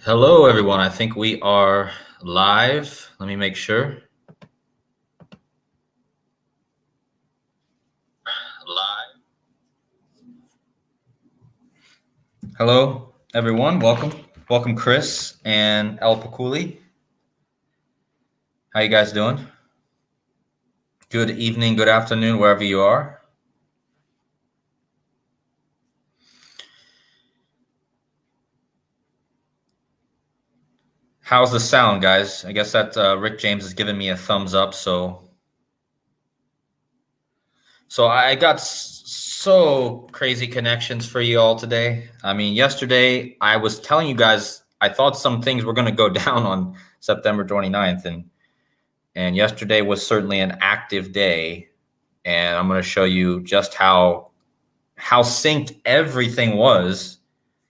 Hello, everyone. I think we are live. Let me make sure. Live. Hello, everyone. Welcome. Welcome, Chris and El Pakuli. How you guys doing? Good evening, good afternoon, wherever you are. How's the sound, guys? I guess that Rick James is giving me a thumbs up. So I got so crazy connections for you all today. I mean, yesterday I was telling you guys I thought some things were going to go down on September 29th, and yesterday was certainly an active day. And I'm going to show you just how synced everything was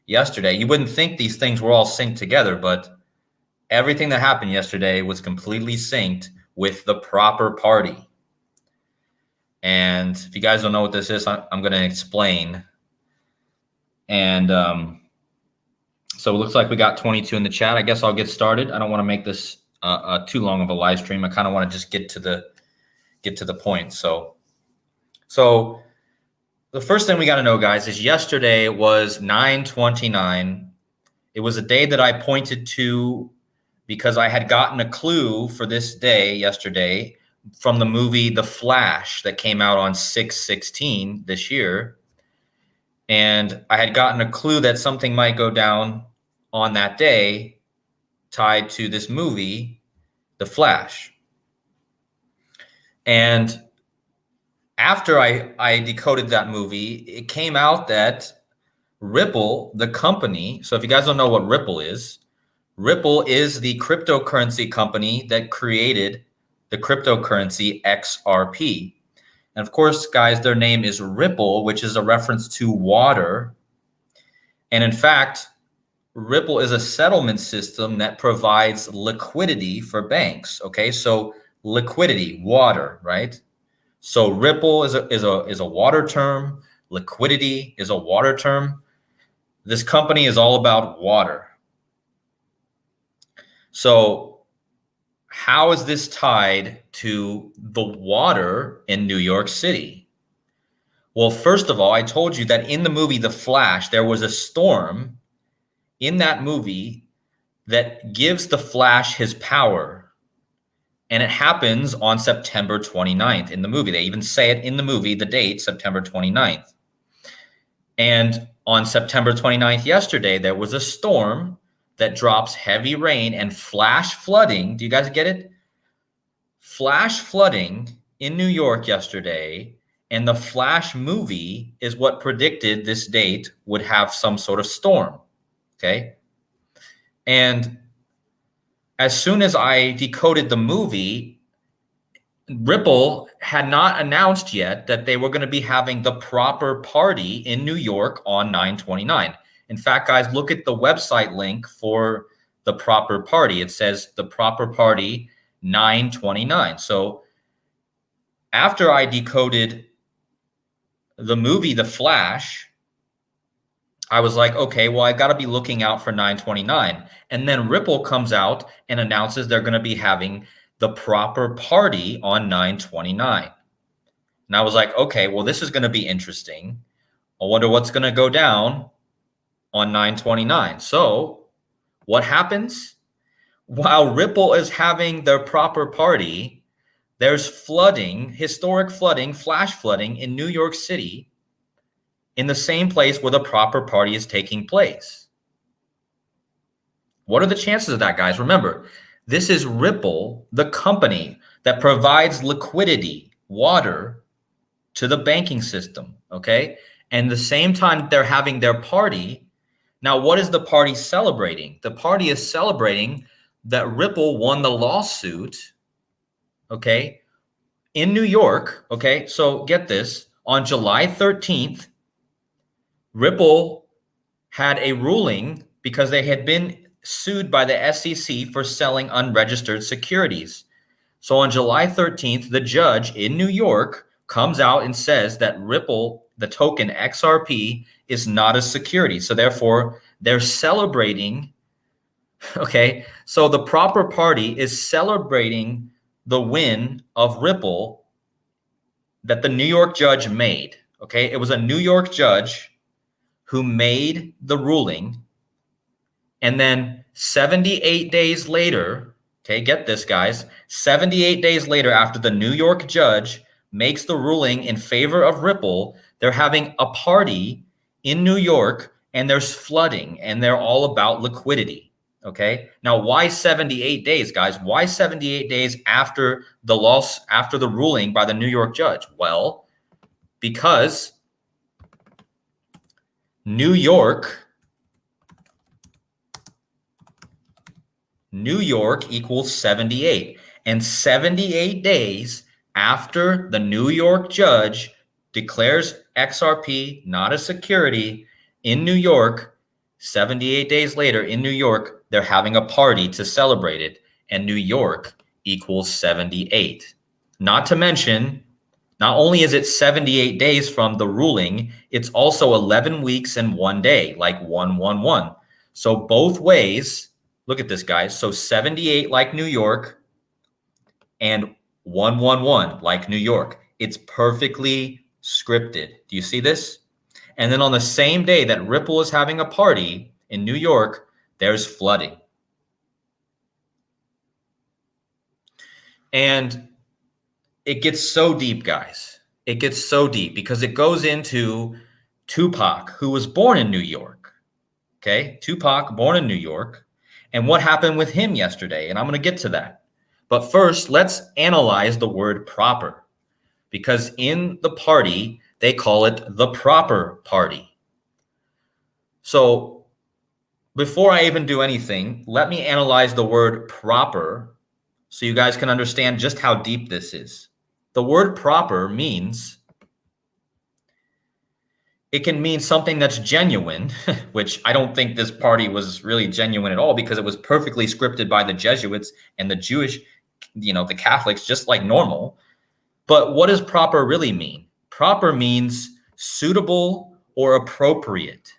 yesterday. You wouldn't think these things were all synced together, but everything that happened yesterday was completely synced with the proper party. And if you guys don't know what this is, I'm going to explain. And so it looks like we got 22 in the chat. I guess I'll get started. I don't want to make this too long of a live stream. I kind of want to just get to the point. So the first thing we got to know, guys, is yesterday was 9/29. It was a day that I pointed to because I had gotten a clue for this day yesterday from the movie The Flash that came out on 6/16 this year. And I had gotten a clue that something might go down on that day tied to this movie, The Flash. And after I decoded that movie, it came out that Ripple, the company, so if you guys don't know what Ripple is the cryptocurrency company that created the cryptocurrency XRP. And of course, guys, their name is Ripple, which is a reference to water. And in fact, Ripple is a settlement system that provides liquidity for banks. Okay, so liquidity, water, right? So Ripple is a water term. Liquidity is a water term. This company is all about water. So how is this tied to the water in New York City? Well, first of all, I told you that in the movie The Flash, there was a storm in that movie that gives the Flash his power. And it happens on September 29th in the movie. They even say it in the movie, the date, September 29th. And on September 29th, yesterday, there was a storm that drops heavy rain and flash flooding. Do you guys get it? Flash flooding in New York yesterday. And the Flash movie is what predicted this date would have some sort of storm. Okay. And as soon as I decoded the movie, Ripple had not announced yet that they were going to be having the proper party in New York on 9/29. In fact, guys, look at the website link for the proper party. It says the proper party 9/29. So after I decoded the movie The Flash, I was like, okay, well, I got to be looking out for 9/29. And then Ripple comes out and announces they're going to be having the proper party on 9/29. And I was like, okay, well, this is going to be interesting. I wonder what's going to go down on 9/29. So what happens? While Ripple is having their proper party, there's flooding, historic flooding, flash flooding in New York City in the same place where the proper party is taking place. What are the chances of that, guys? Remember, this is Ripple, the company that provides liquidity, water to the banking system, okay? And the same time they're having their party. Now, what is the party celebrating? The party is celebrating that Ripple won the lawsuit, okay, in New York, okay? So get this, on July 13th, Ripple had a ruling because they had been sued by the SEC for selling unregistered securities. So on July 13th, the judge in New York comes out and says that Ripple, the token XRP, is not a security. So therefore, they're celebrating Okay, so the proper party is celebrating the win of Ripple that the New York judge made. Okay, it was a New York judge who made the ruling. And then 78 days later, okay, get this, guys, 78 days later, after the New York judge makes the ruling in favor of Ripple, they're having a party in New York and there's flooding and they're all about liquidity. Okay. Now, why 78 days, guys? Why 78 days after the loss, after the ruling by the New York judge? Well, because New York equals 78. And 78 days after the New York judge declares XRP not a security in New York, 78 days later in New York, they're having a party to celebrate it. And New York equals 78. Not to mention, not only is it 78 days from the ruling, it's also 11 weeks and 1 day, like 111. So both ways, look at this, guys. So 78 like New York and 111 like New York. It's perfectly scripted. Do you see this? And then on the same day that Ripple is having a party in New York, there's flooding. And it gets so deep, guys. It gets so deep because it goes into Tupac, who was born in New York. Okay, Tupac, born in New York. And what happened with him yesterday? And I'm going to get to that. But first, let's analyze the word proper, because in the party, they call it the proper party. So before I even do anything, let me analyze the word proper so you guys can understand just how deep this is. The word proper means, it can mean something that's genuine, which I don't think this party was really genuine at all because it was perfectly scripted by the Jesuits and the Jewish, the Catholics, just like normal. But what does proper really mean? Proper means suitable or appropriate.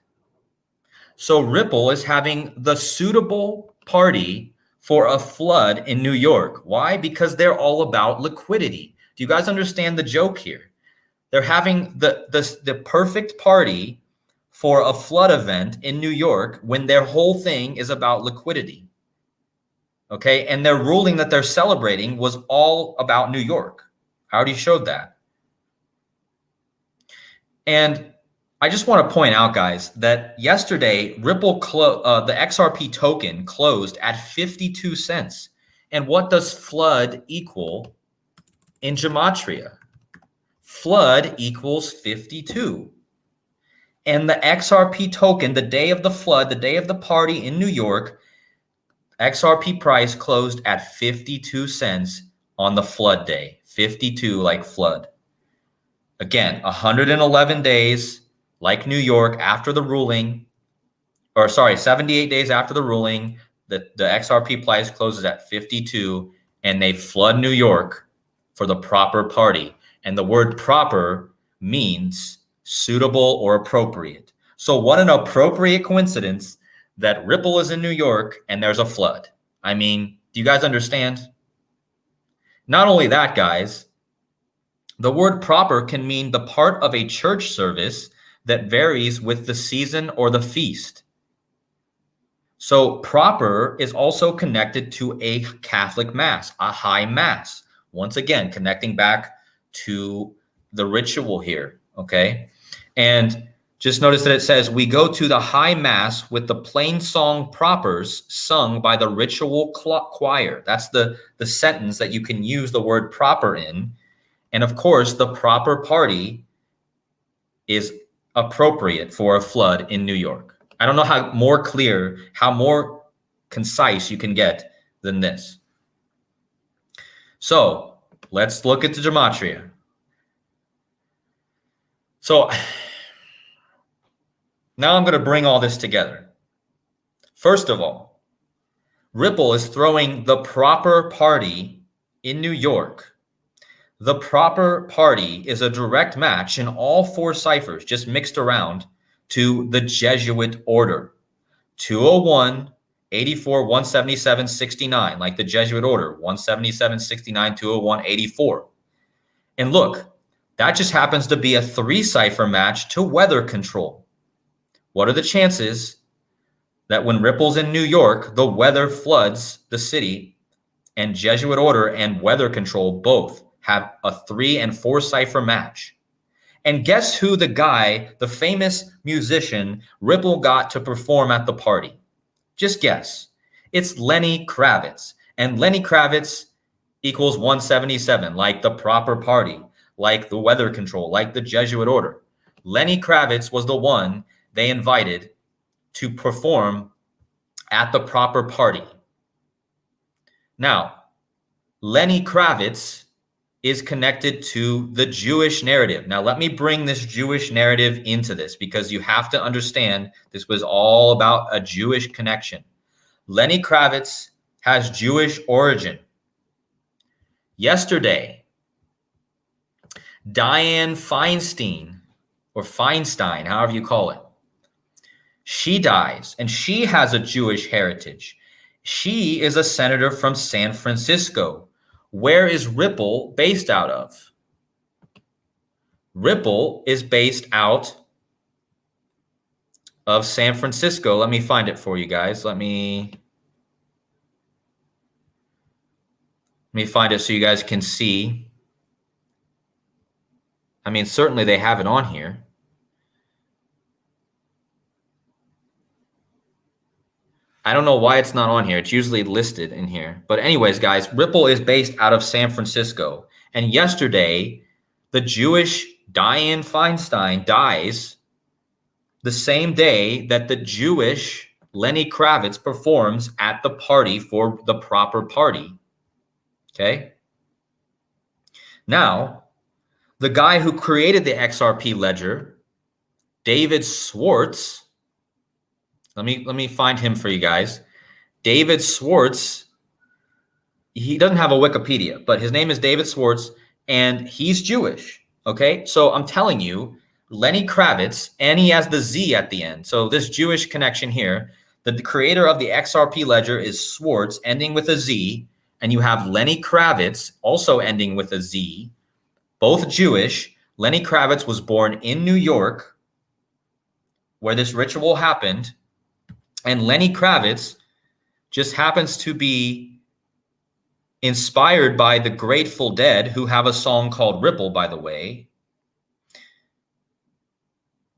So Ripple is having the suitable party for a flood in New York. Why? Because they're all about liquidity. Do you guys understand the joke here? They're having the perfect party for a flood event in New York when their whole thing is about liquidity. Okay, and their ruling that they're celebrating was all about New York. I already showed that. And I just want to point out, guys, that yesterday Ripple, the XRP token closed at 52 cents. And what does flood equal in Gematria? Flood equals 52. And the XRP token, the day of the flood, the day of the party in New York, XRP price closed at 52 cents on the flood day. 52 like flood. Again, 111 days like New York after the ruling, 78 days after the ruling, the XRP price closes at 52 and they flood New York for the proper party. And the word proper means suitable or appropriate. So what an appropriate coincidence that Ripple is in New York and there's a flood. I mean, do you guys understand? Not only that, guys, the word proper can mean the part of a church service that varies with the season or the feast. So proper is also connected to a Catholic Mass, a high Mass. Once again, connecting back to the ritual here, okay? And just notice that it says, we go to the high Mass with the plain song propers sung by the ritual choir. That's the sentence that you can use the word proper in. And of course, the proper party is appropriate for a flood in New York. I don't know how more clear, how more concise you can get than this. So let's look at the Gematria. So now I'm going to bring all this together. First of all, Ripple is throwing the proper party in New York. The proper party is a direct match in all four ciphers, just mixed around, to the Jesuit order, 201 84, 177, 69, like the Jesuit order, 177, 69, 201, 84. And look, that just happens to be a 3 cipher match to weather control. What are the chances that when Ripple's in New York, the weather floods the city, and Jesuit order and weather control both have a 3 and 4 cipher match? And guess who the famous musician Ripple got to perform at the party? Just guess. It's Lenny Kravitz. And Lenny Kravitz equals 177, like the proper party, like the weather control, like the Jesuit order. Lenny Kravitz was the one they invited to perform at the proper party. Now, Lenny Kravitz is connected to the Jewish narrative. Now, let me bring this Jewish narrative into this, because you have to understand this was all about a Jewish connection. Lenny Kravitz has Jewish origin. Yesterday, Dianne Feinstein, or Feinstein, however you call it, she dies, and she has a Jewish heritage. She is a senator from San Francisco. Where is Ripple based out of? Ripple is based out of San Francisco. Let me find it for you guys. Let me find it so you guys can see. I mean, certainly they have it on here. I don't know why it's not on here. It's usually listed in here. But anyways, guys, Ripple is based out of San Francisco. And yesterday, the Jewish Dianne Feinstein dies the same day that the Jewish Lenny Kravitz performs at the party for the proper party. Okay? Now, the guy who created the XRP ledger, David Schwartz, let me find him for you guys. David Schwartz, he doesn't have a Wikipedia, but his name is David Schwartz, and he's Jewish. Okay, so I'm telling you, Lenny Kravitz, and he has the Z at the end. So this Jewish connection here, the creator of the XRP ledger is Schwartz, ending with a Z, and you have Lenny Kravitz, also ending with a Z, both Jewish. Lenny Kravitz was born in New York, where this ritual happened. And Lenny Kravitz just happens to be inspired by the Grateful Dead, who have a song called Ripple, by the way.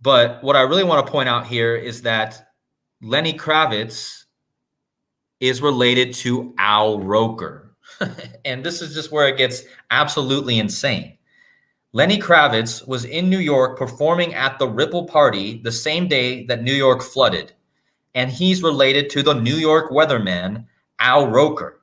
But what I really want to point out here is that Lenny Kravitz is related to Al Roker. And this is just where it gets absolutely insane. Lenny Kravitz was in New York performing at the Ripple party the same day that New York flooded. And he's related to the New York weatherman, Al Roker.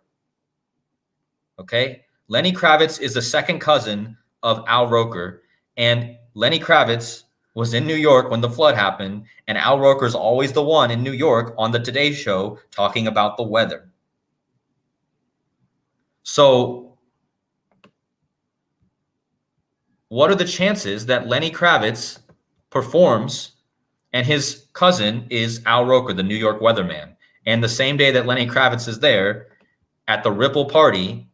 Okay? Lenny Kravitz is the second cousin of Al Roker. And Lenny Kravitz was in New York when the flood happened. And Al Roker's always the one in New York on the Today Show talking about the weather. So, what are the chances that Lenny Kravitz performs and his cousin is Al Roker, the New York weatherman? And the same day that Lenny Kravitz is there at the Ripple party,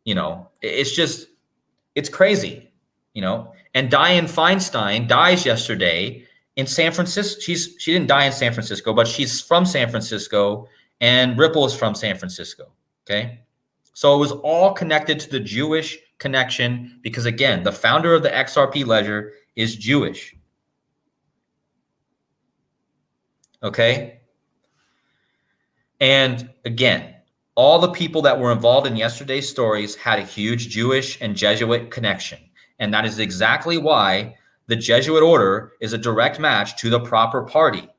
you know, it's crazy, you know. And Dianne Feinstein dies yesterday in San Francisco. She didn't die in San Francisco, but she's from San Francisco, and Ripple is from San Francisco, okay? So it was all connected to the Jewish connection because, again, the founder of the XRP ledger is Jewish. Okay. And again, all the people that were involved in yesterday's stories had a huge Jewish and Jesuit connection. And that is exactly why the Jesuit order is a direct match to the proper party.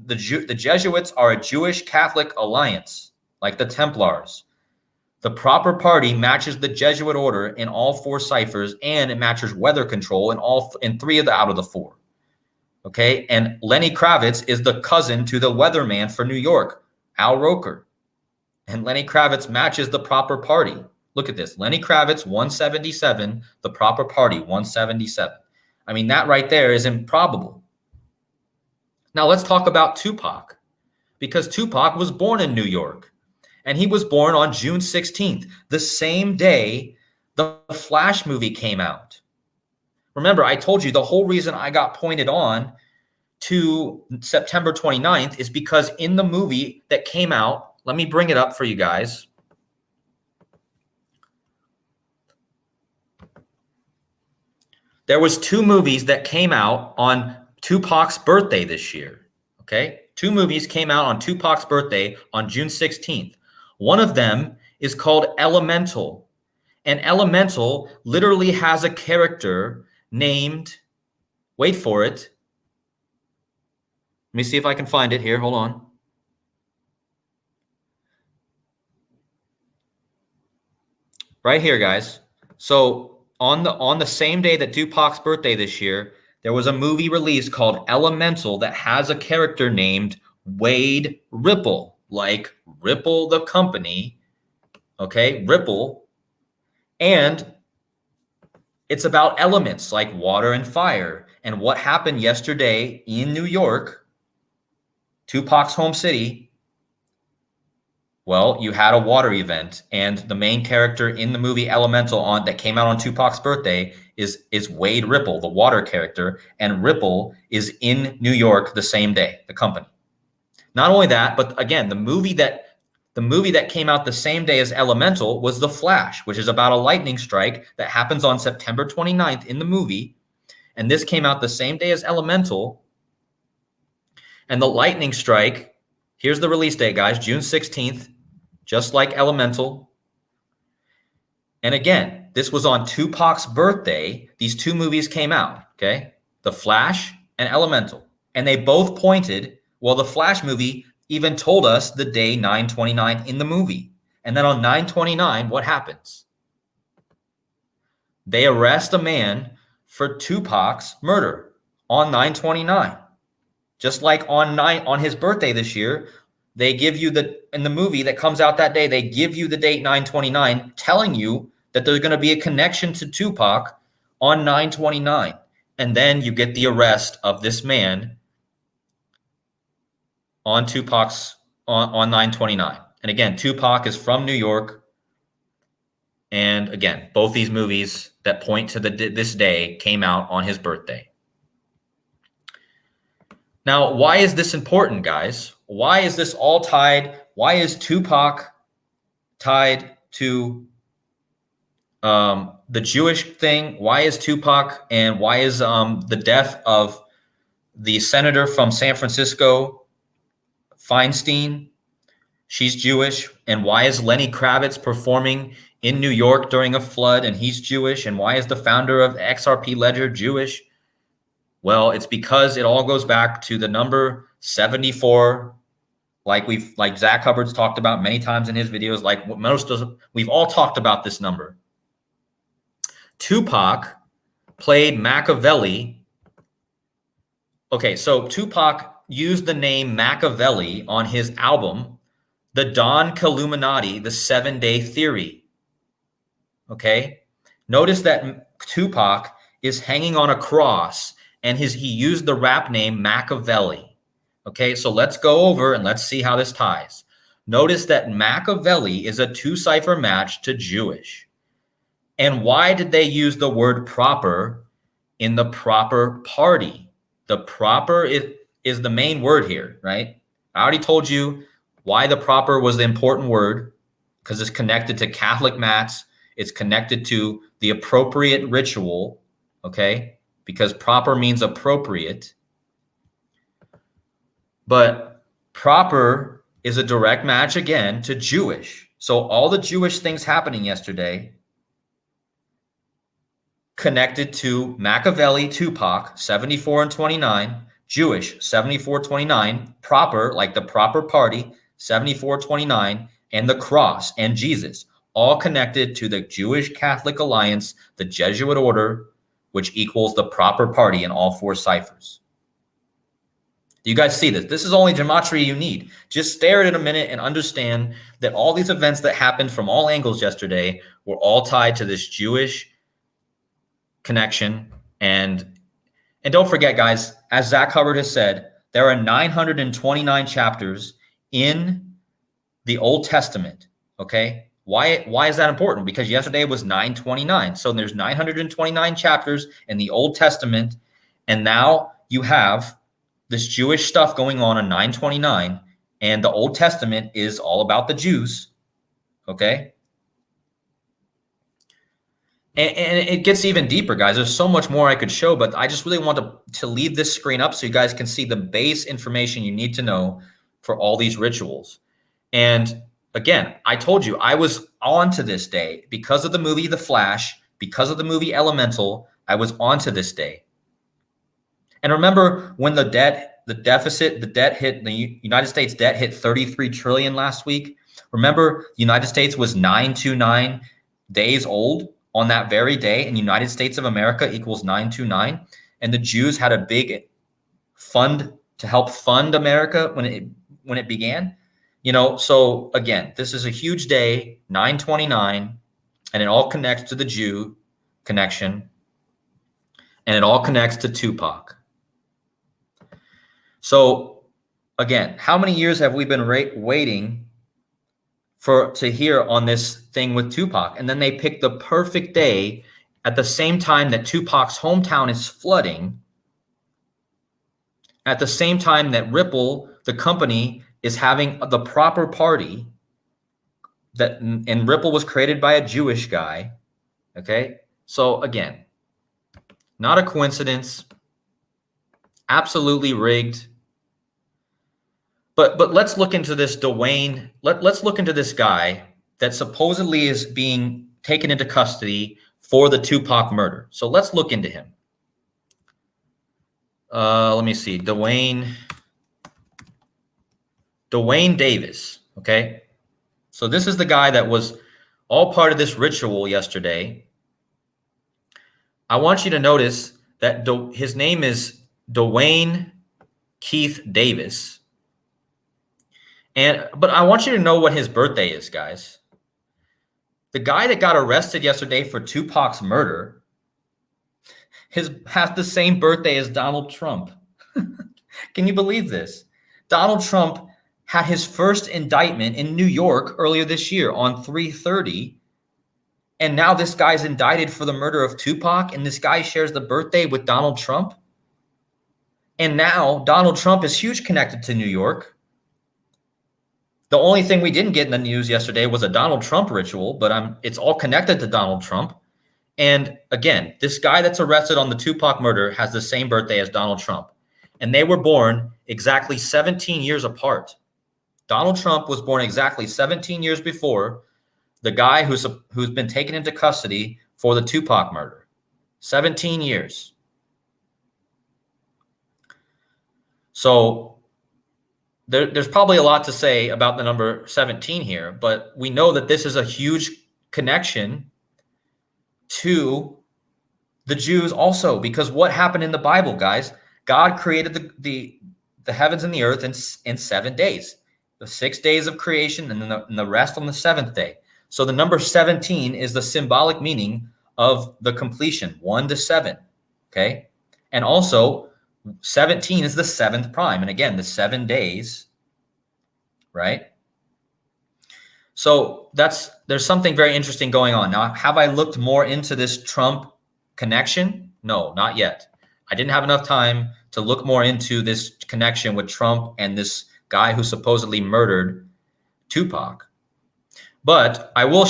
The Jesuits are a Jewish Catholic alliance, like the Templars. The proper party matches the Jesuit order in all 4 ciphers, and it matches weather control in 3 out of the 4. Okay, and Lenny Kravitz is the cousin to the weatherman for New York, Al Roker. And Lenny Kravitz matches the proper party. Look at this. Lenny Kravitz, 177, the proper party, 177. I mean, that right there is improbable. Now let's talk about Tupac. because Tupac was born in New York. And he was born on June 16th, the same day the Flash movie came out. Remember, I told you the whole reason I got pointed on to September 29th is because in the movie that came out, let me bring it up for you guys. There was 2 movies that came out on Tupac's birthday this year, okay? 2 movies came out on Tupac's birthday on June 16th. One of them is called Elemental. And Elemental literally has a character named, wait for it. Let me see if I can find it here. Hold on. Right here, guys. So on the same day that Tupac's birthday this year, there was a movie released called Elemental that has a character named Wade Ripple, like Ripple the company, okay? Ripple. And it's about elements like water and fire. And what happened yesterday in New York, Tupac's home city, well, you had a water event, and the main character in the movie Elemental that came out on Tupac's birthday is Wade Ripple, the water character, and Ripple is in New York the same day, the company. Not only that, but again, the movie that came out the same day as Elemental was The Flash, which is about a lightning strike that happens on September 29th in the movie, and this came out the same day as Elemental. And the lightning strike, here's the release date, guys, June 16th, just like Elemental. And again, this was on Tupac's birthday. These 2 movies came out, okay? The Flash and Elemental. And they both pointed, well, the Flash movie even told us the day 9/29 in the movie. And then on 9/29, what happens? They arrest a man for Tupac's murder on 9/29. Just like on his birthday this year, they give you in the movie that comes out that day, they give you the date 9/29, telling you that there's going to be a connection to Tupac on 9/29. And then you get the arrest of this man on Tupac's on 9/29. And again, Tupac is from New York. And again, both these movies that point to this day came out on his birthday. Now, why is this important, guys? Why is this all tied? Why is Tupac tied to the Jewish thing? Why is Tupac, and why is the death of the senator from San Francisco, Feinstein, she's Jewish? And why is Lenny Kravitz performing in New York during a flood and he's Jewish? And why is the founder of XRP Ledger Jewish? Well, it's because it all goes back to the number 74, like Zach Hubbard's talked about many times in his videos, like we've all talked about this number. Tupac played Machiavelli. Okay, so Tupac used the name Machiavelli on his album, The Don Killuminati, The 7-Day Theory. Okay, notice that Tupac is hanging on a cross, and he used the rap name Machiavelli. Okay, so let's go over and let's see how this ties. Notice that Machiavelli is a 2-cipher match to Jewish. And why did they use the word proper in the proper party? The proper is the main word here, right? I already told you why the proper was the important word, because it's connected to Catholic Mass. It's connected to the appropriate ritual, okay? Because proper means appropriate. But proper is a direct match again to Jewish. So all the Jewish things happening yesterday connected to Machiavelli, Tupac, 74 and 29, Jewish, 74-29, proper, like the proper party, 74-29, and the cross and Jesus, all connected to the Jewish Catholic Alliance, the Jesuit order, which equals the proper party in all 4 ciphers. Do you guys see this? This is only gematria you need. Just stare at it a minute and understand that all these events that happened from all angles yesterday were all tied to this Jewish connection. And don't forget, guys, as Zach Hubbard has said, there are 929 chapters in the Old Testament. Okay. Why is that important? Because yesterday was 929. So there's 929 chapters in the Old Testament. And now you have this Jewish stuff going on in 929. And the Old Testament is all about the Jews. Okay. And it gets even deeper, guys. There's so much more I could show, but I just really want to leave this screen up so you guys can see the base information you need to know for all these rituals. And again, I told you I was on to this day because of the movie The Flash, because of the movie Elemental. I was on to this day. And remember when the debt hit, the United States debt hit 33 trillion last week? Remember, the United States was 929 days old on that very day, and United States of America equals 929. And the Jews had a big fund to help fund America when it began. You know, so again, this is a huge day, 929, and it all connects to the Jew connection, and it all connects to Tupac. So again, how many years have we been waiting to hear on this thing with Tupac? And then they pick the perfect day at the same time that Tupac's hometown is flooding, at the same time that Ripple, the company, is having the proper party and Ripple was created by a Jewish guy. Okay. So again, not a coincidence, absolutely rigged. But let's look into this Dwayne. Let's look into this guy that supposedly is being taken into custody for the Tupac murder. So let's look into him. Let me see. Dwayne Davis. Okay. So this is the guy that was all part of this ritual yesterday. I want you to notice that his name is Dwayne Keith Davis. But I want you to know what his birthday is, guys. The guy that got arrested yesterday for Tupac's murder has the same birthday as Donald Trump. Can you believe this? Donald Trump had his first indictment in New York earlier this year on 3/30. And now this guy's indicted for the murder of Tupac, and this guy shares the birthday with Donald Trump. And now Donald Trump is huge connected to New York. The only thing we didn't get in the news yesterday was a Donald Trump ritual, but it's all connected to Donald Trump. And again, this guy that's arrested on the Tupac murder has the same birthday as Donald Trump. And they were born exactly 17 years apart. Donald Trump was born exactly 17 years before the guy who's been taken into custody for the Tupac murder. 17 years. So there's probably a lot to say about the number 17 here, but we know that this is a huge connection to the Jews also, because what happened in the Bible, guys? God created the heavens and the earth in 7 days, the 6 days of creation, and then the rest on the seventh day. So the number 17 is the symbolic meaning of the completion, 1 to 7. Okay. And also 17 is the seventh prime. And again, the 7 days, right? So there's something very interesting going on. Now, have I looked more into this Trump connection? No, not yet. I didn't have enough time to look more into this connection with Trump and this guy who supposedly murdered Tupac. But I will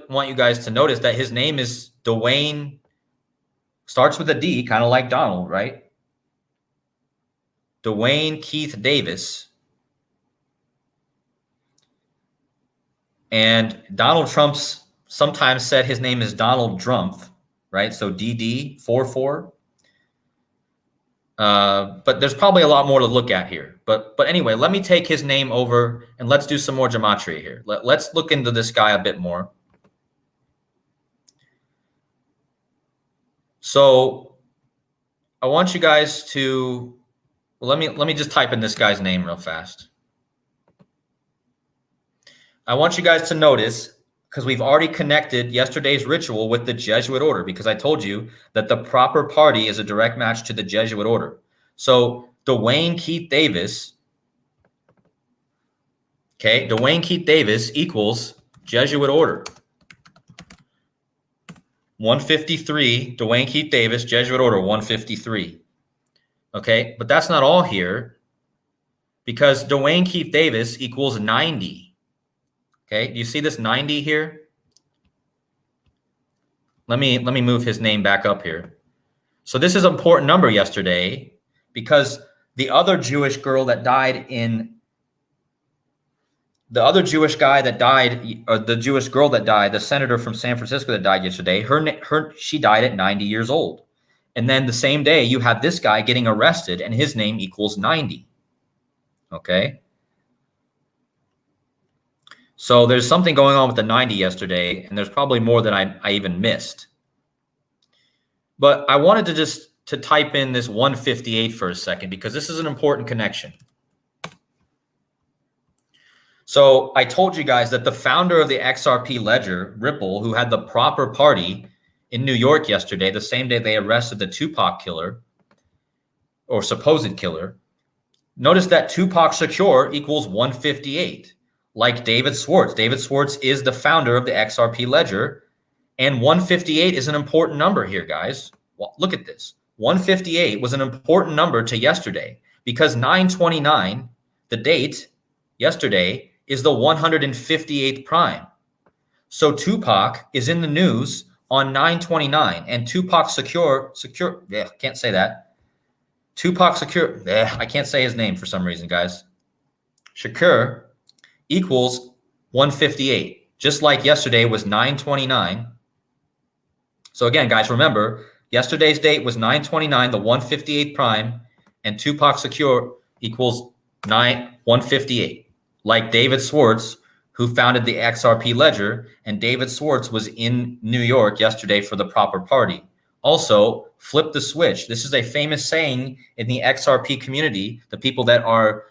want you guys to notice that his name is Dwayne, starts with a D, kind of like Donald, right? Dwayne Keith Davis. And Donald Trump's sometimes said his name is Donald Drumpf, right? So DD44. But there's probably a lot more to look at here. But anyway, let me take his name over and let's do some more gematria here. Let's look into this guy a bit more. So I want you guys to let me just type in this guy's name real fast. I want you guys to notice, because we've already connected yesterday's ritual with the Jesuit order, because I told you that the proper party is a direct match to the Jesuit order. So Dwayne Keith Davis Okay, Dwayne Keith Davis equals Jesuit order. 153, Dwayne Keith Davis, Jesuit order, 153. Okay, but that's not all here, because Dwayne Keith Davis equals 90. Okay, do you see this 90 here? Let me move his name back up here. So this is an important number yesterday, because the other Jewish girl that died the Jewish girl that died, the senator from San Francisco that died yesterday, she died at 90 years old. And then the same day you have this guy getting arrested and his name equals 90. Okay. So there's something going on with the 90 yesterday, and there's probably more than I even missed. But I wanted to type in this 158 for a second, because this is an important connection. So I told you guys that the founder of the XRP ledger, Ripple, who had the proper party in New York yesterday, the same day they arrested the Tupac killer, or supposed killer, notice that Tupac Shakur equals 158, like David Schwartz. David Schwartz is the founder of the XRP ledger, and 158 is an important number here, guys. Well, look at this. 158 was an important number to yesterday, because 9/29, the date yesterday, is the 158th prime. So Tupac is in the news on 9/29, and Tupac Shakur, can't say that. Tupac Shakur, I can't say his name for some reason, guys. Shakur equals 158, just like yesterday was 9/29. So again, guys, remember, yesterday's date was 9/29, the 158th prime, and Tupac Shakur equals 158. Like David Schwartz, who founded the XRP ledger, and David Schwartz was in New York yesterday for the proper party. Also, flip the switch. This is a famous saying in the XRP community. The people that are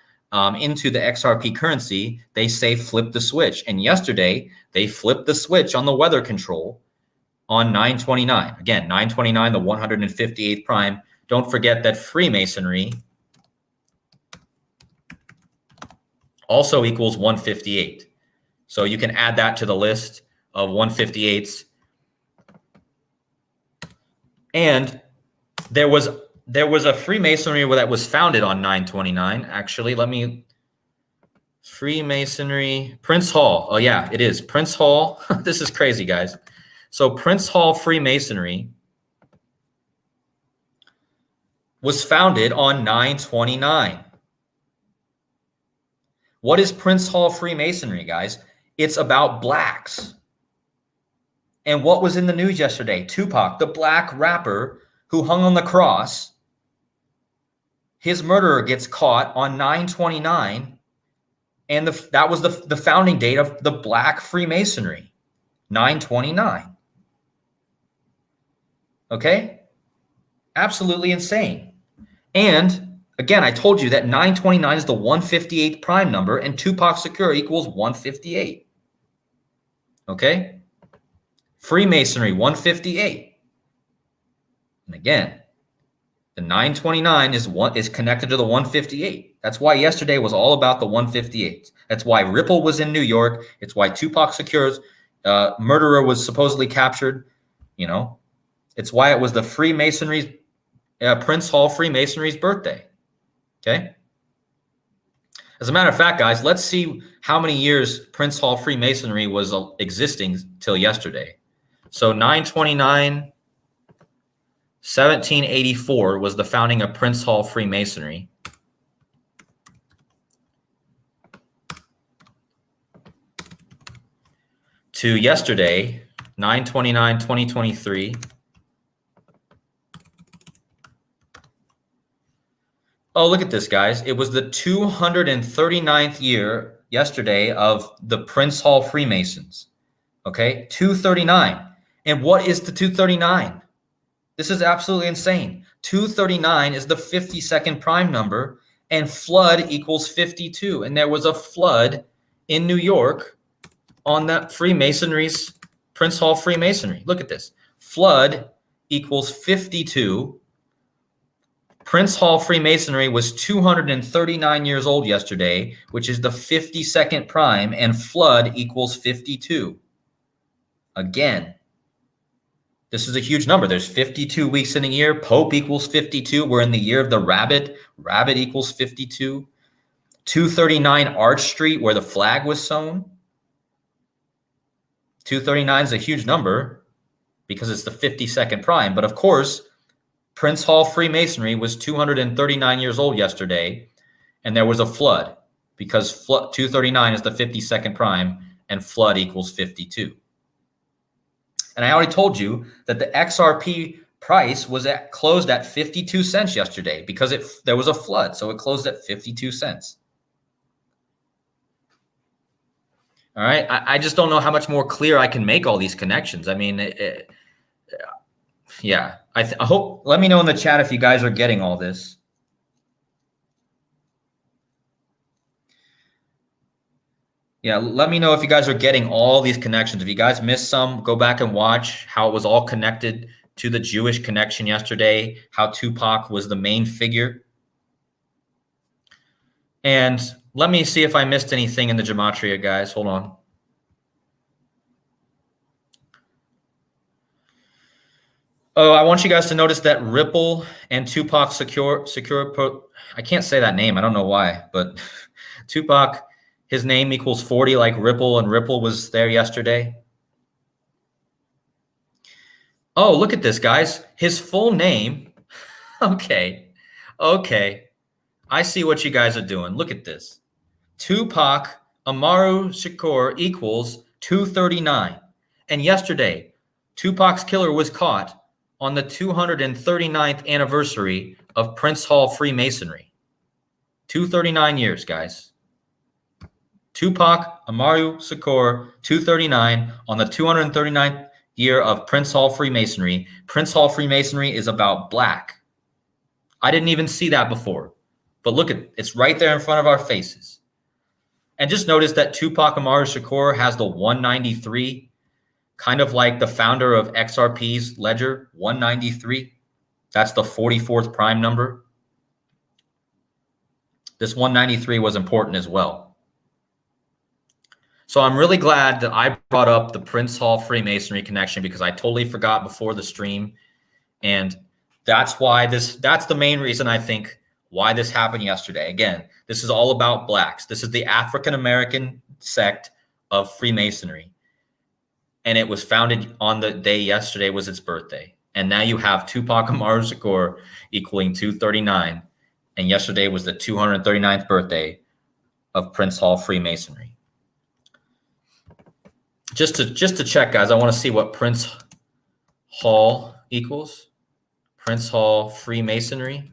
into the XRP currency, they say flip the switch. And yesterday, they flipped the switch on the weather control on 9/29. Again, 9/29, the 158th prime. Don't forget that Freemasonry also equals 158. So you can add that to the list of 158s. And there was a Freemasonry that was founded on 9/29. Actually, Freemasonry, Prince Hall. Oh yeah, it is Prince Hall. This is crazy, guys. So Prince Hall Freemasonry was founded on 9/29. What is Prince Hall Freemasonry, guys? It's about blacks. And what was in the news yesterday? Tupac, the black rapper who hung on the cross, his murderer gets caught on 9/29, and that was the founding date of the Black Freemasonry, 9/29. Okay? Absolutely insane. And again, I told you that 9/29 is the 158th prime number, and Tupac Shakur equals 158. Okay? Freemasonry, 158. And again, the 9/29 is connected to the 158. That's why yesterday was all about the 158. That's why Ripple was in New York. It's why Tupac Shakur's murderer was supposedly captured. It's why it was the Freemasonry's Prince Hall Freemasonry's birthday. Okay. As a matter of fact, guys, let's see how many years Prince Hall Freemasonry was existing till yesterday. So 9/29, 1784 was the founding of Prince Hall Freemasonry. To yesterday, 9/29, 2023. Oh, look at this, guys. It was the 239th year yesterday of the Prince Hall Freemasons. Okay, 239. And what is the 239? This is absolutely insane. 239 is the 52nd prime number, and flood equals 52. And there was a flood in New York on that Freemasonry's Prince Hall Freemasonry. Look at this. Flood equals 52. Prince Hall Freemasonry was 239 years old yesterday, which is the 52nd prime, and flood equals 52. Again, this is a huge number. There's 52 weeks in a year. Pope equals 52. We're in the year of the rabbit. Rabbit equals 52. 239 Arch Street, where the flag was sewn. 239 is a huge number because it's the 52nd prime. But of course, Prince Hall Freemasonry was 239 years old yesterday, and there was a flood because 239 is the 52nd prime, and flood equals 52. And I already told you that the XRP price was closed at 52 cents yesterday because there was a flood, so it closed at 52 cents. All right, I just don't know how much more clear I can make all these connections. I mean, yeah, I hope. Let me know in the chat if you guys are getting all this. Yeah, let me know if you guys are getting all these connections. If you guys missed some, go back and watch how it was all connected to the Jewish connection yesterday, how Tupac was the main figure. And let me see if I missed anything in the Gematria, guys. Hold on. Oh, I want you guys to notice that Ripple and Tupac secure. I can't say that name. I don't know why, but Tupac, his name equals 40 like Ripple, and Ripple was there yesterday. Oh, look at this, guys. His full name. Okay. I see what you guys are doing. Look at this. Tupac Amaru Shakur equals 239. And yesterday, Tupac's killer was caught on the 239th anniversary of Prince Hall Freemasonry. 239 years, guys. Tupac Amaru Shakur, 239, on the 239th year of Prince Hall Freemasonry. Prince Hall Freemasonry is about black. I didn't even see that before. But look at it's right there in front of our faces. And just notice that Tupac Amaru Shakur has the 193, kind of like the founder of XRP's ledger, 193. That's the 44th prime number. This 193 was important as well. So I'm really glad that I brought up the Prince Hall Freemasonry connection because I totally forgot before the stream. And that's the main reason I think why this happened yesterday. Again, this is all about blacks. This is the African-American sect of Freemasonry. And it was founded on the day yesterday was its birthday. And now you have Tupac Amaru Shakur equaling 239. And yesterday was the 239th birthday of Prince Hall Freemasonry. Just to check, guys, I want to see what Prince Hall equals. Prince Hall Freemasonry.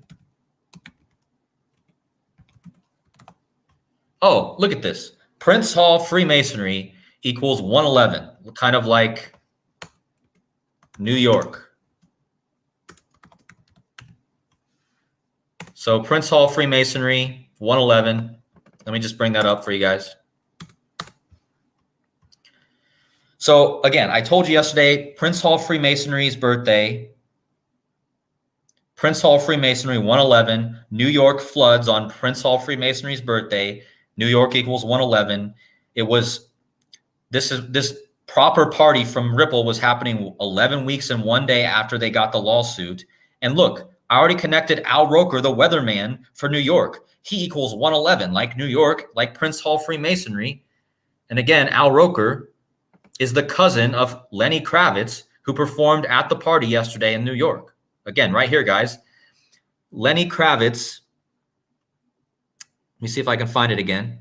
Oh, look at this. Prince Hall Freemasonry equals 111, kind of like New York. So Prince Hall Freemasonry, 111. Let me just bring that up for you guys. So again, I told you yesterday, Prince Hall Freemasonry's birthday. Prince Hall Freemasonry, 111. New York floods on Prince Hall Freemasonry's birthday. New York equals 111. It was this proper party from Ripple was happening 11 weeks and 1 day after they got the lawsuit. And look, I already connected Al Roker, the weatherman for New York. He equals 111, like New York, like Prince Hall Freemasonry. And again, Al Roker is the cousin of Lenny Kravitz, who performed at the party yesterday in New York. Again, right here, guys. Lenny Kravitz. Let me see if I can find it again.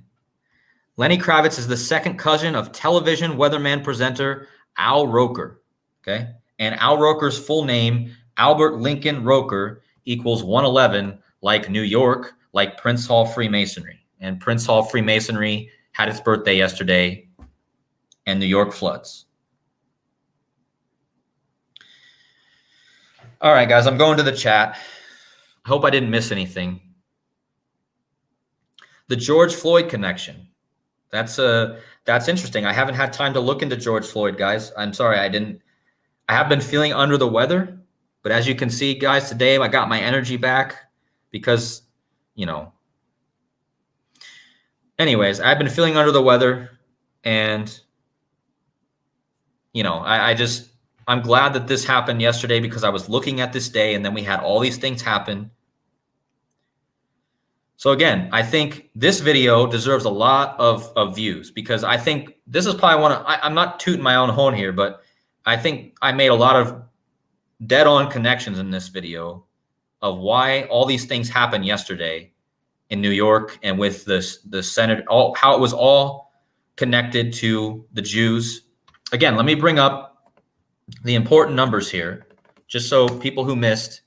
Lenny Kravitz is the second cousin of television weatherman presenter Al Roker. Okay. And Al Roker's full name, Albert Lincoln Roker, equals 111, like New York, like Prince Hall Freemasonry. And Prince Hall Freemasonry had its birthday yesterday, and New York floods. All right, guys, I'm going to the chat. I hope I didn't miss anything. The George Floyd connection. That's interesting. I haven't had time to look into George Floyd, guys. I'm sorry, I have been feeling under the weather, but as you can see, guys, today I got my energy back. because, you know, anyways, I've been feeling under the weather, and, you know, I'm glad that this happened yesterday, because I was looking at this day and then we had all these things happen. So again, I think this video deserves a lot of views, because I think this is probably I'm not tooting my own horn here, but I think I made a lot of dead on connections in this video of why all these things happened yesterday in New York, and with the Senate, how it was all connected to the Jews. Again, let me bring up the important numbers here, just so people who missed.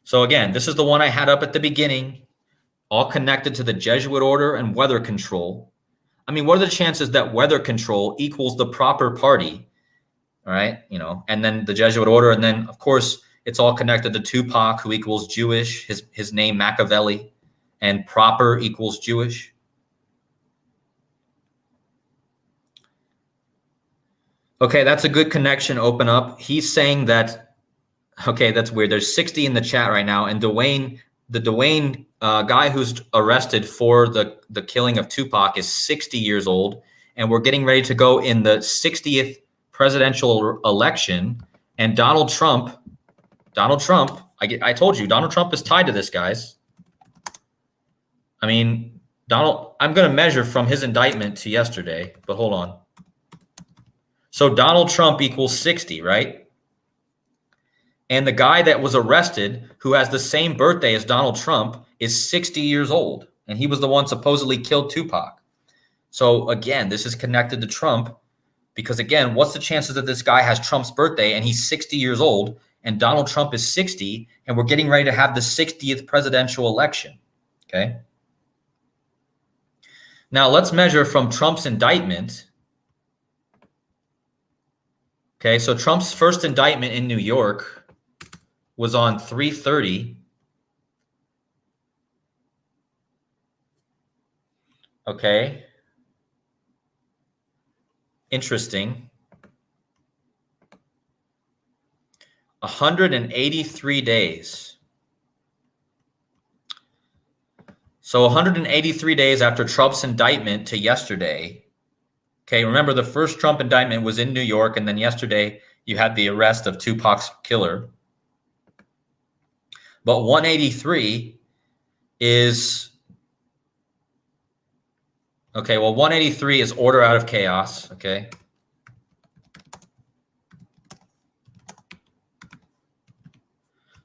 So again, this is the one I had up at the beginning, all connected to the Jesuit order and weather control. I mean, what are the chances that weather control equals the proper party? All right, you know, and then the Jesuit order, and then of course it's all connected to Tupac, who equals Jewish, his name Machiavelli, and proper equals Jewish. Okay, that's a good connection. Open up. He's saying that, okay, that's weird. There's 60 in the chat right now, and the Dwayne guy who's arrested for the killing of Tupac is 60 years old, and we're getting ready to go in the 60th presidential election, and Donald Trump, I told you, Donald Trump is tied to this, guys. I mean, I'm going to measure from his indictment to yesterday, but hold on. So Donald Trump equals 60, right? And the guy that was arrested, who has the same birthday as Donald Trump, is 60 years old, and he was the one supposedly killed Tupac. So again, this is connected to Trump, because again, what's the chances that this guy has Trump's birthday and he's 60 years old, and Donald Trump is 60, and we're getting ready to have the 60th presidential election? Okay. Now let's measure from Trump's indictment. Okay, so Trump's first indictment in New York was on 3/30. Okay. Interesting. 183 days. So 183 days after Trump's indictment to yesterday. Okay, remember the first Trump indictment was in New York, and then yesterday you had the arrest of Tupac's killer. But 183 is, okay, well, 183 is order out of chaos, okay?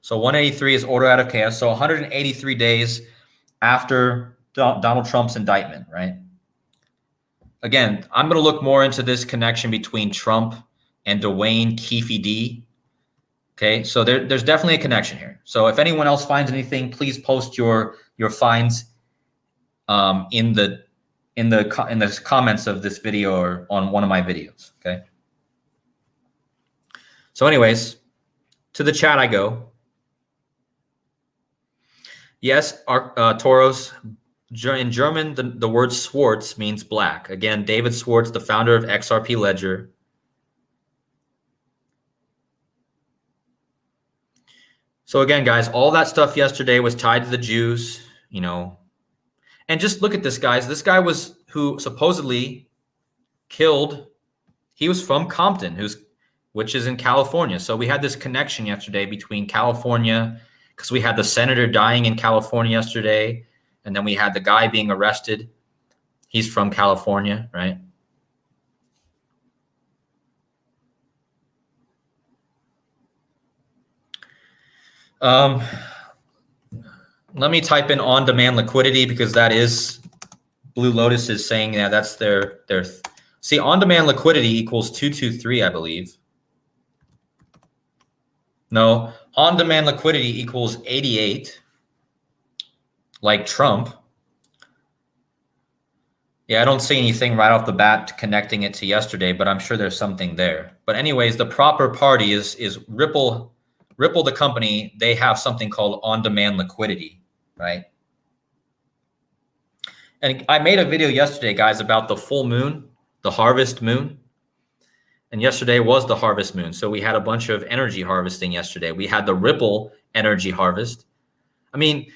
So 183 is order out of chaos. So 183 days after Donald Trump's indictment, right? Again, I'm going to look more into this connection between Trump and Dwayne Keefe D. Okay, so there's definitely a connection here. So if anyone else finds anything, please post your finds in the comments of this video or on one of my videos. Okay. So, anyways, to the chat I go. Yes, Toros. In German, the word Schwarz means black. Again, David Schwartz, the founder of XRP Ledger. So again, guys, all that stuff yesterday was tied to the Jews, you know. And just look at this, guys. This guy was who supposedly killed. He was from Compton, which is in California. So we had this connection yesterday between California, because we had the senator dying in California yesterday, and then we had the guy being arrested. He's from California, right? Let me type in on-demand liquidity, because that is Blue Lotus is saying that's their see, on-demand liquidity equals 223, I believe. No, on-demand liquidity equals 88, like Trump. Yeah, I don't see anything right off the bat connecting it to yesterday, but I'm sure there's something there. But anyways, the proper party is Ripple. Ripple, the company, they have something called on-demand liquidity, right? And I made a video yesterday, guys, about the full moon, the harvest moon. And yesterday was the harvest moon. So we had a bunch of energy harvesting yesterday. We had the Ripple energy harvest. I mean,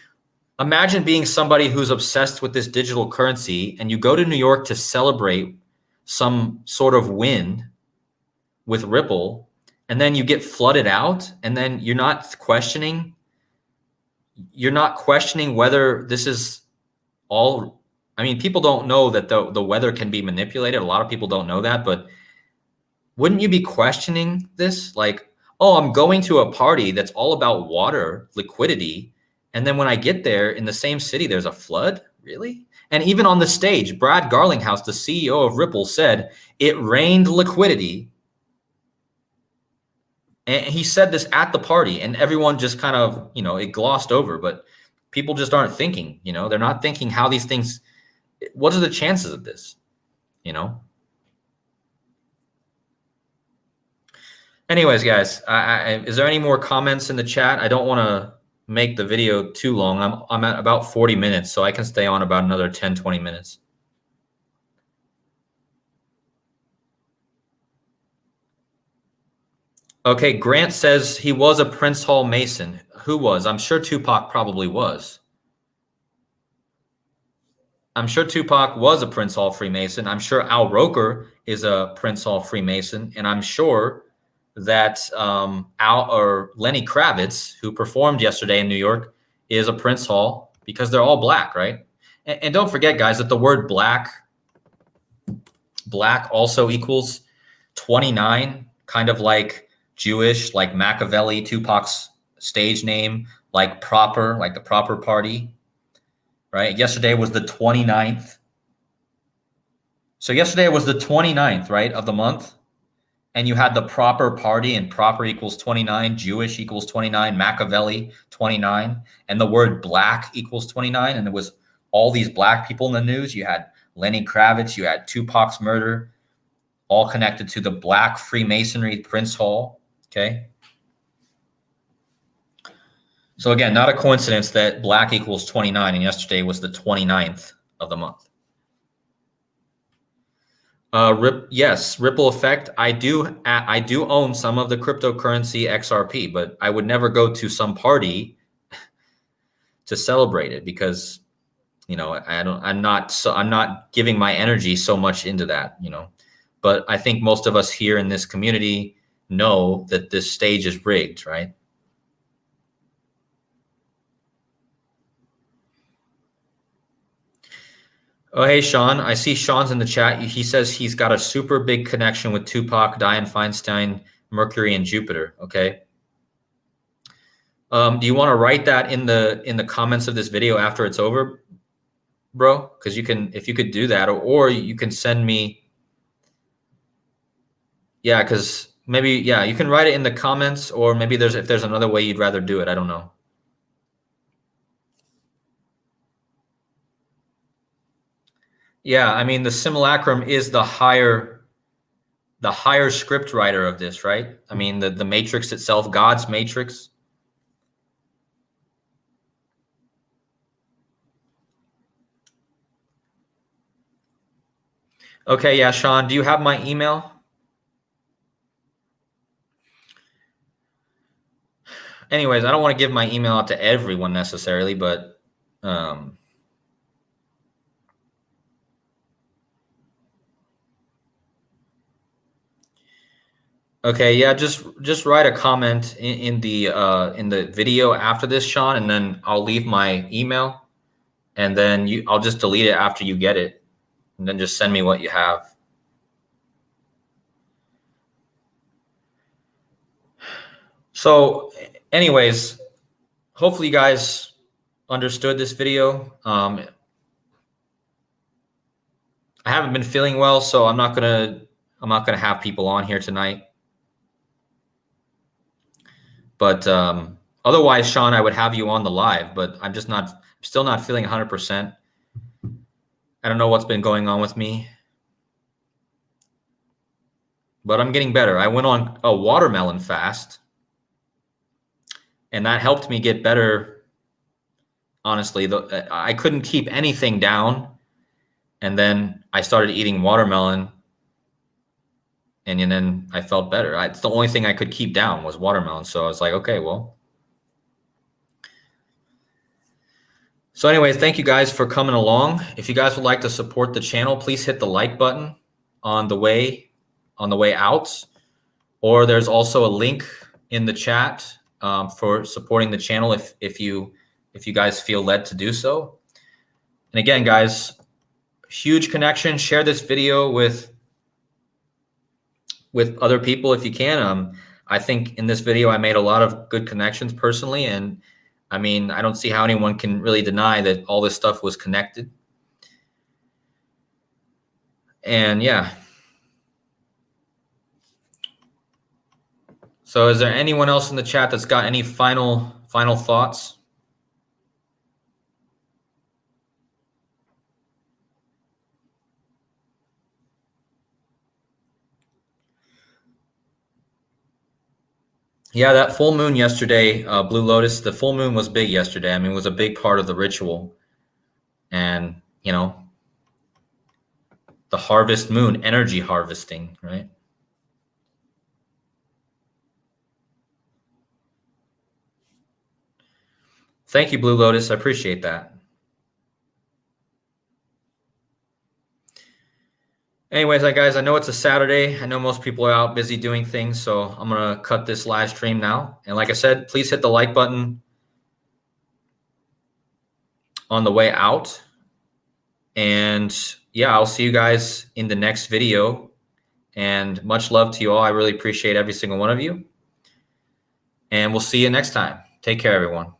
imagine being somebody who's obsessed with this digital currency and you go to New York to celebrate some sort of win with Ripple, and then you get flooded out, and then you're not questioning whether this is all. I mean, people don't know that the weather can be manipulated. A lot of people don't know that, but wouldn't you be questioning this? Like, oh, I'm going to a party that's all about water, liquidity, and then when I get there in the same city, there's a flood? Really? And even on the stage, Brad Garlinghouse, the CEO of Ripple, said it rained liquidity. And he said this at the party, and everyone just kind of, it glossed over, but people just aren't thinking, they're not thinking how these things, what are the chances of this, Anyways, guys, is there any more comments in the chat? I don't want to make the video too long. I'm at about 40 minutes, so I can stay on about another 10, 20 minutes. Okay, Grant says he was a Prince Hall Mason. Who was? I'm sure Tupac probably was. I'm sure Tupac was a Prince Hall Freemason. I'm sure Al Roker is a Prince Hall Freemason. And I'm sure that Lenny Kravitz, who performed yesterday in New York, is a Prince Hall, because they're all black, right? And don't forget, guys, that the word black also equals 29, kind of like Jewish, like Machiavelli, Tupac's stage name, like the proper party, right? Yesterday was the 29th. So yesterday was the 29th, right, of the month. And you had the proper party, and proper equals 29, Jewish equals 29, Machiavelli 29, and the word black equals 29. And there was all these black people in the news. You had Lenny Kravitz, you had Tupac's murder, all connected to the black Freemasonry, Prince Hall. Okay. So again, not a coincidence that black equals 29, and yesterday was the 29th of the month. Yes, Ripple effect. I do own some of the cryptocurrency XRP, but I would never go to some party to celebrate it, because I'm not giving my energy so much into that, But I think most of us here in this community know that this stage is rigged, right? Oh, hey, Sean. I see Sean's in the chat. He says he's got a super big connection with Tupac, Dianne Feinstein, Mercury, and Jupiter. Okay. Do you want to write that in the comments of this video after it's over, bro? Because if you could do that, or you can send me. Yeah, because maybe, you can write it in the comments, or maybe if there's another way you'd rather do it. I don't know. Yeah, I mean, the simulacrum is the higher script writer of this, right? I mean, the matrix itself, God's matrix. Okay, yeah, Sean, do you have my email? Anyways, I don't want to give my email out to everyone necessarily, but okay, yeah, just write a comment in the video after this, Sean, and then I'll leave my email, and then I'll just delete it after you get it, and then just send me what you have. So, anyways, hopefully you guys understood this video. I haven't been feeling well, so I'm not gonna have people on here tonight. But otherwise, Sean, I would have you on the live, but I'm still not feeling 100%. I don't know what's been going on with me, but I'm getting better. I went on a watermelon fast, and that helped me get better. Honestly, I couldn't keep anything down, and then I started eating watermelon, And then I felt better. It's the only thing I could keep down was watermelon. So I was like, okay, well. So anyways, thank you guys for coming along. If you guys would like to support the channel, please hit the like button on the way out. Or there's also a link in the chat for supporting the channel if you guys feel led to do so. And again, guys, huge connection. Share this video with other people if you can. I think in this video I made a lot of good connections personally, and I mean, I don't see how anyone can really deny that all this stuff was connected. And yeah. So is there anyone else in the chat that's got any final thoughts? Yeah, that full moon yesterday, Blue Lotus, the full moon was big yesterday. I mean, it was a big part of the ritual. And, you know, the harvest moon, energy harvesting, right? Thank you, Blue Lotus. I appreciate that. Anyways, guys, I know it's a Saturday. I know most people are out busy doing things, so I'm going to cut this live stream now. And like I said, please hit the like button on the way out. And yeah, I'll see you guys in the next video. And much love to you all. I really appreciate every single one of you. And we'll see you next time. Take care, everyone.